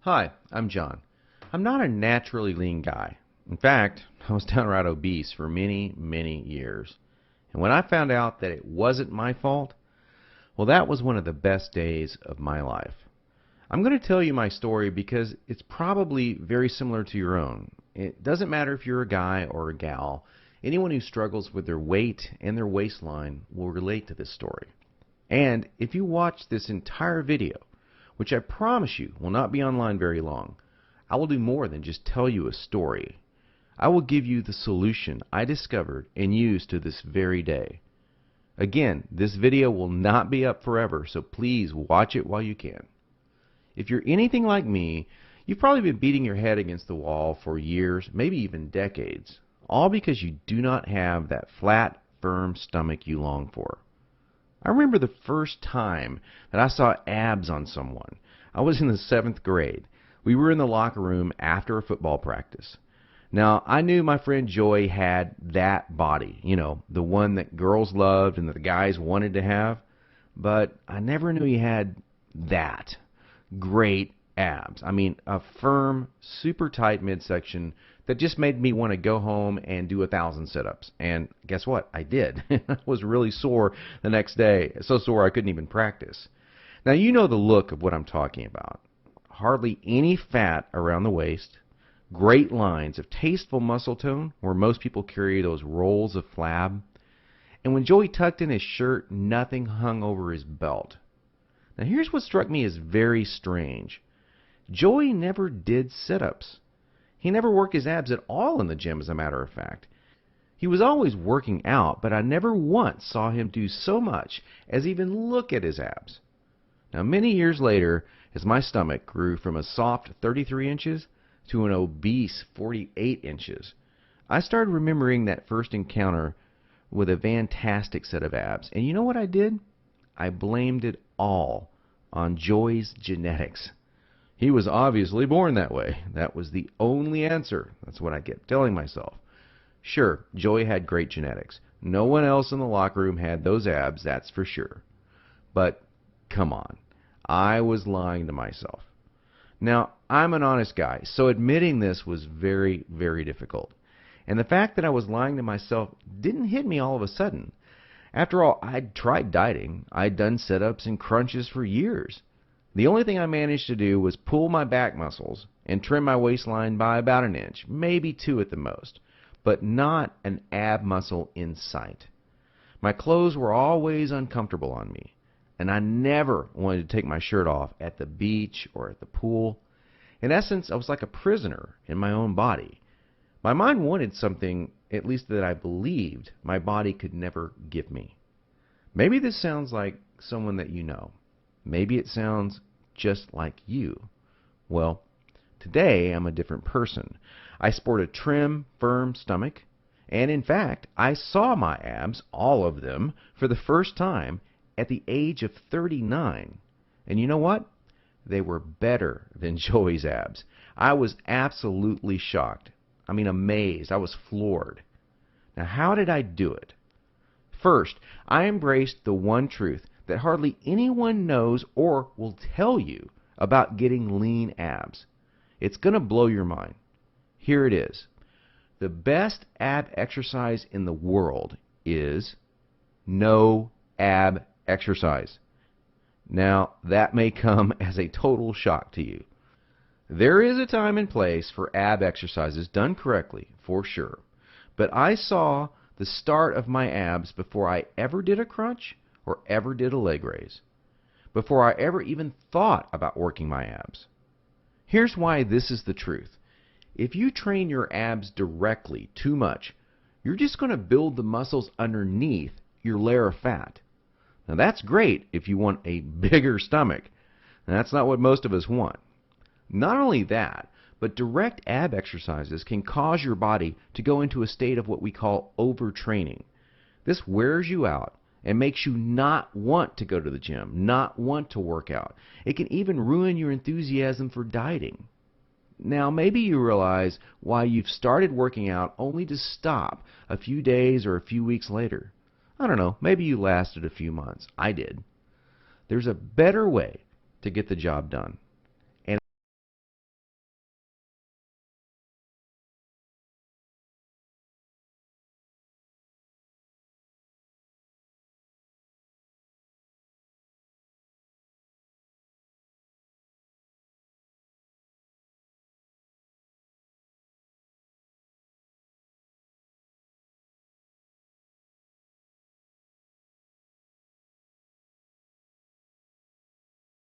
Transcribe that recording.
Hi, I'm John. I'm not a naturally lean guy. In fact, I was downright obese for many, many years. And when I found out that it wasn't my fault, well, that was one of the best days of my life. I'm going to tell you my story because it's probably very similar to your own. It doesn't matter if you're a guy or a gal, anyone who struggles with their weight and their waistline will relate to this story. And if you watch this entire video, which I promise you will not be online very long, I will do more than just tell you a story. I will give you the solution I discovered and use to this very day. Again, this video will not be up forever, so please watch it while you can. If you're anything like me, you've probably been beating your head against the wall for years, maybe even decades, all because you do not have that flat, firm stomach you long for. I remember the first time that I saw abs on someone. I was in the 7th grade. We were in the locker room after a football practice. Now, I knew my friend Joy had that body, the one that girls loved and that the guys wanted to have, but I never knew he had that great abs. I mean, a firm, super tight midsection that just made me want to go home and do 1,000 sit-ups. And guess what? I did. I was really sore the next day. So sore I couldn't even practice. Now, you know the look of what I'm talking about. Hardly any fat around the waist. Great lines of tasteful muscle tone where most people carry those rolls of flab. And when Joey tucked in his shirt, nothing hung over his belt. Now, here's what struck me as very strange. Joey never did sit-ups. He never worked his abs at all in the gym, as a matter of fact. He was always working out, but I never once saw him do so much as even look at his abs. Now, many years later, as my stomach grew from a soft 33 inches to an obese 48 inches, I started remembering that first encounter with a fantastic set of abs. And you know what I did? I blamed it all on Joey's genetics. He was obviously born that way. That was the only answer. That's what I kept telling myself. Sure, Joey had great genetics. No one else in the locker room had those abs, that's for sure. But come on, I was lying to myself. Now, I'm an honest guy, so admitting this was very, very difficult. And the fact that I was lying to myself didn't hit me all of a sudden. After all, I'd tried dieting. I'd done sit-ups and crunches for years. The only thing I managed to do was pull my back muscles and trim my waistline by about an inch, maybe 2 at the most, but not an ab muscle in sight. My clothes were always uncomfortable on me, and I never wanted to take my shirt off at the beach or at the pool. In essence, I was like a prisoner in my own body. My mind wanted something, at least that I believed, my body could never give me. Maybe this sounds like someone that you know. Maybe it sounds just like you. Well, today I'm a different person. I sport a trim, firm stomach, and in fact, I saw my abs, all of them, for the first time at the age of 39. And you know what? They were better than Joey's abs. I was absolutely shocked. I mean, amazed. I was floored. Now, how did I do it? First, I embraced the one truth that hardly anyone knows or will tell you about getting lean abs. It's going to blow your mind. Here it is. The best ab exercise in the world is no ab exercise. Now, that may come as a total shock to you. There is a time and place for ab exercises done correctly, for sure. But I saw the start of my abs before I ever did a crunch or ever did a leg raise, before I ever even thought about working my abs. Here's why this is the truth. If you train your abs directly too much, you're just going to build the muscles underneath your layer of fat. Now, that's great if you want a bigger stomach. And that's not what most of us want. Not only that, but direct ab exercises can cause your body to go into a state of what we call overtraining. This wears you out and makes you not want to go to the gym, not want to work out. It can even ruin your enthusiasm for dieting. Now, maybe you realize why you've started working out only to stop a few days or a few weeks later. I don't know, maybe you lasted a few months. I did. There's a better way to get the job done.